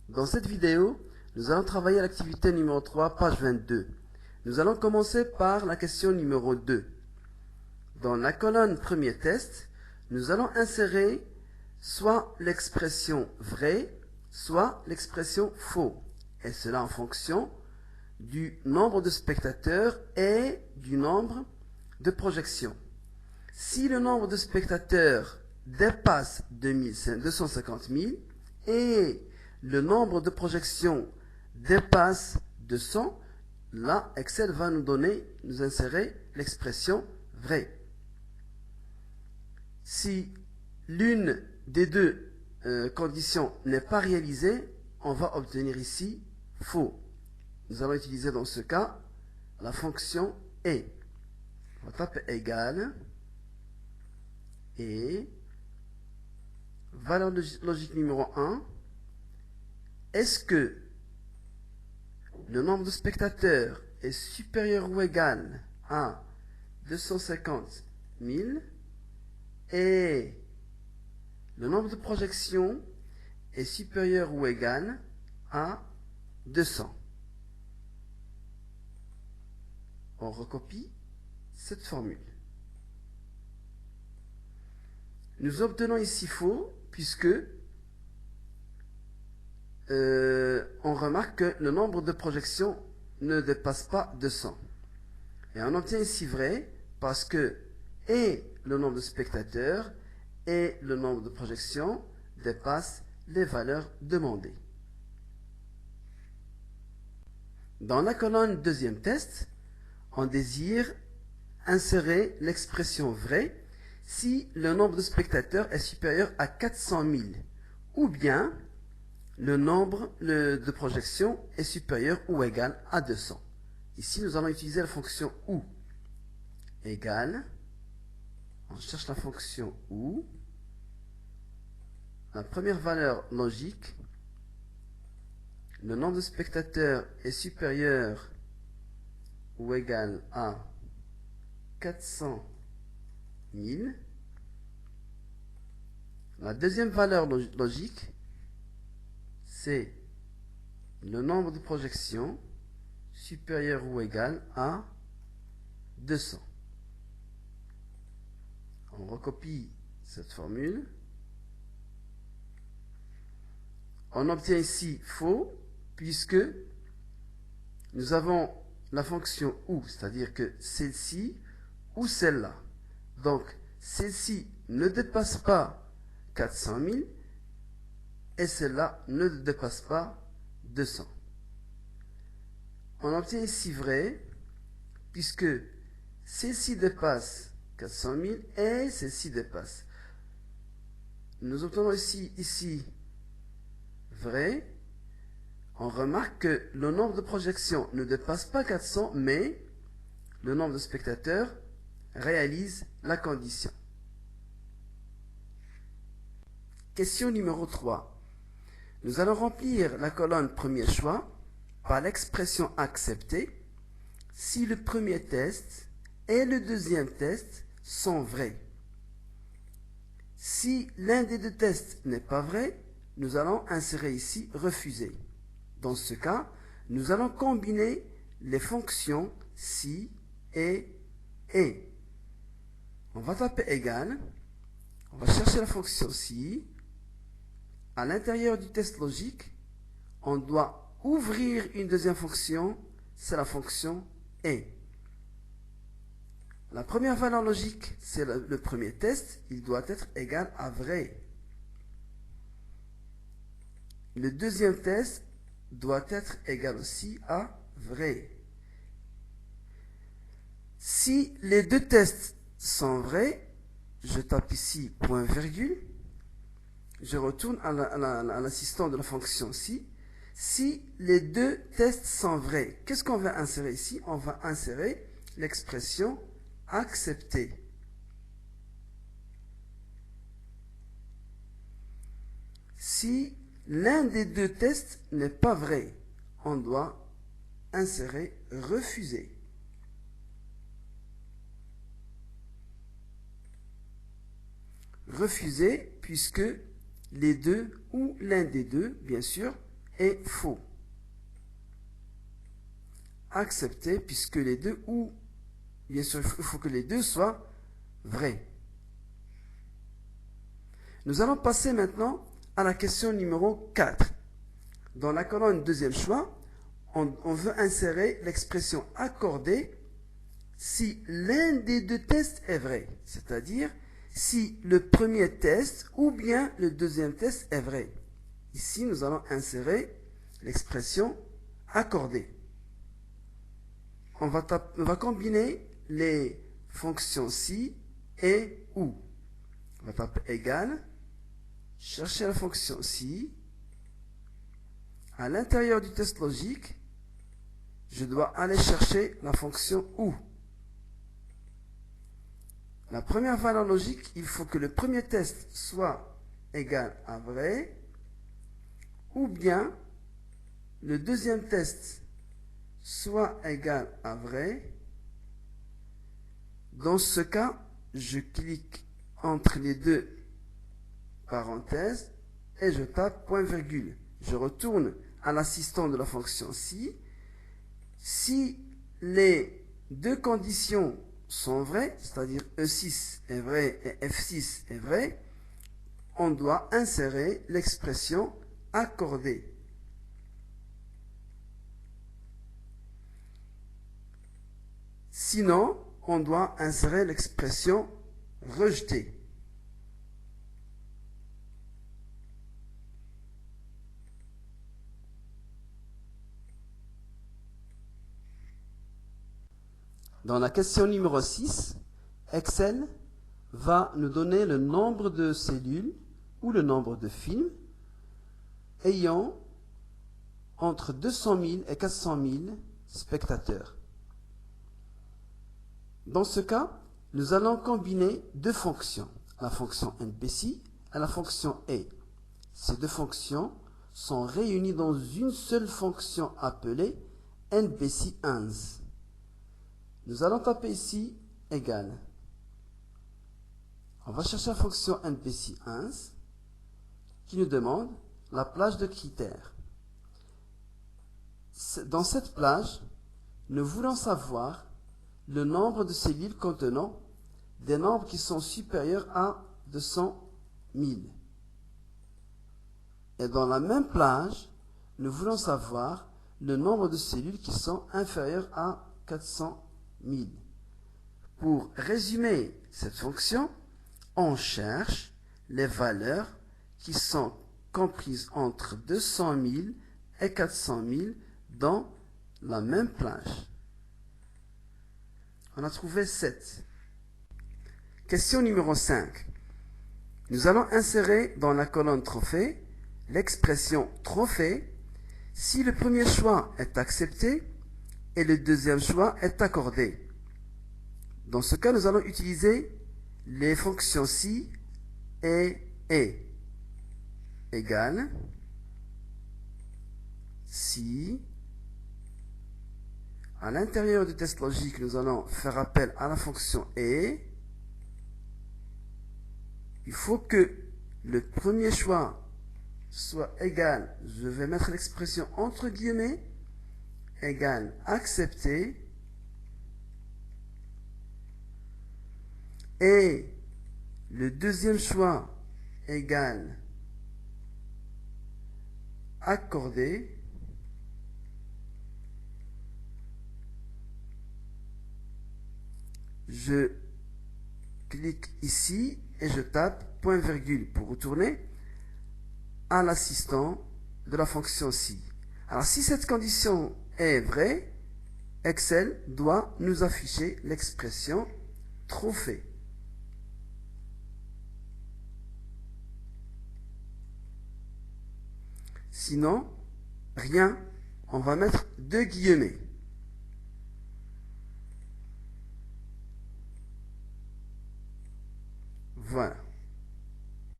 Dans cette vidéo, nous allons travailler à l'activité numéro 3, page 22. Nous allons commencer par la question numéro 2. Dans la colonne premier test, nous allons insérer soit l'expression vrai, soit l'expression faux. Et cela en fonction du nombre de spectateurs et du nombre de projections. Si le nombre de spectateurs dépasse 250 000 et le nombre de projections dépasse 200, là, Excel va nous insérer l'expression vrai. Si l'une des deux conditions n'est pas réalisée, on va obtenir ici faux. Nous allons utiliser dans ce cas la fonction et. On va taper égal et valeur logique numéro 1. Est-ce que le nombre de spectateurs est supérieur ou égal à 250 000 et le nombre de projections est supérieur ou égal à 200. On recopie cette formule. Nous obtenons ici faux puisque on remarque que le nombre de projections ne dépasse pas 200. Et on obtient ici vrai parce que et le nombre de spectateurs et le nombre de projections dépassent les valeurs demandées. Dans la colonne deuxième test, on désire insérer l'expression vrai si le nombre de spectateurs est supérieur à 400 000 ou bien le nombre de projections est supérieur ou égal à 200. Ici, nous allons utiliser la fonction OU. Égal, on cherche la fonction OU. La première valeur logique, le nombre de spectateurs est supérieur ou égal à 400 000. La deuxième valeur logique, c'est le nombre de projections supérieur ou égal à 200. On recopie cette formule. On obtient ici faux puisque nous avons la fonction OU, c'est-à-dire que celle-ci ou celle-là. Donc, celle-ci ne dépasse pas 400 000 et celle-là ne dépasse pas 200. On obtient ici vrai puisque celle-ci dépasse 400 000 et celle-ci dépasse. Nous obtenons ici vrai. On remarque que le nombre de projections ne dépasse pas 400, mais le nombre de spectateurs réalise la condition. Question numéro 3. Nous allons remplir la colonne premier choix par l'expression acceptée si le premier test et le deuxième test sont vrais. Si l'un des deux tests n'est pas vrai, nous allons insérer ici refusé. Dans ce cas, nous allons combiner les fonctions si et. On va taper égal, on va chercher la fonction si. À l'intérieur du test logique, on doit ouvrir une deuxième fonction, c'est la fonction et. La première valeur logique, c'est le premier test, il doit être égal à vrai. Le deuxième test doit être égal aussi à vrai. Si les deux tests sont vrais, je tape ici point virgule, je retourne à l'assistant de la fonction si. Si les deux tests sont vrais, qu'est-ce qu'on va insérer ici? On va insérer l'expression accepter. Si l'un des deux tests n'est pas vrai, on doit insérer refuser. Refuser puisque les deux ou l'un des deux, bien sûr, est faux. Accepter, puisque les deux, ou bien sûr, il faut que les deux soient vrais. Nous allons passer maintenant à la question numéro 4. Dans la colonne deuxième choix, on veut insérer l'expression accordée si l'un des deux tests est vrai, c'est-à-dire si le premier test ou bien le deuxième test est vrai. Ici, nous allons insérer l'expression accordée. On va combiner les fonctions si et ou. On va taper égal, chercher la fonction si. À l'intérieur du test logique, je dois aller chercher la fonction ou. La première valeur logique, il faut que le premier test soit égal à vrai, ou bien le deuxième test soit égal à vrai. Dans ce cas, je clique entre les deux parenthèses et je tape point virgule. Je retourne à l'assistant de la fonction si. Si les deux conditions sont vraies, c'est-à-dire E6 est vrai et F6 est vrai, on doit insérer l'expression accordée. Sinon, on doit insérer l'expression rejetée. Dans la question numéro 6, Excel va nous donner le nombre de cellules ou le nombre de films ayant entre 200 000 et 400 000 spectateurs. Dans ce cas, nous allons combiner deux fonctions, la fonction NBC et la fonction A. Ces deux fonctions sont réunies dans une seule fonction appelée NBC11. Nous allons taper ici égal. On va chercher la fonction NBC11 qui nous demande la plage de critères. Dans cette plage, nous voulons savoir le nombre de cellules contenant des nombres qui sont supérieurs à 200 000. Et dans la même plage, nous voulons savoir le nombre de cellules qui sont inférieures à 400 000. Pour résumer cette fonction, on cherche les valeurs qui sont comprises entre 200 000 et 400 000 dans la même plage. On a trouvé 7. Question numéro 5. Nous allons insérer dans la colonne trophée l'expression trophée si le premier choix est accepté et le deuxième choix est accordé. Dans ce cas, nous allons utiliser les fonctions si et égale si. À l'intérieur du test logique, nous allons faire appel à la fonction et. Il faut que le premier choix soit égal, je vais mettre l'expression entre guillemets, égal accepté, et le deuxième choix égal accordé. Je clique ici et je tape point virgule pour retourner à l'assistant de la fonction si. Alors si cette condition est vraie, Excel doit nous afficher l'expression trophée. Sinon, rien, on va mettre deux guillemets. Voilà.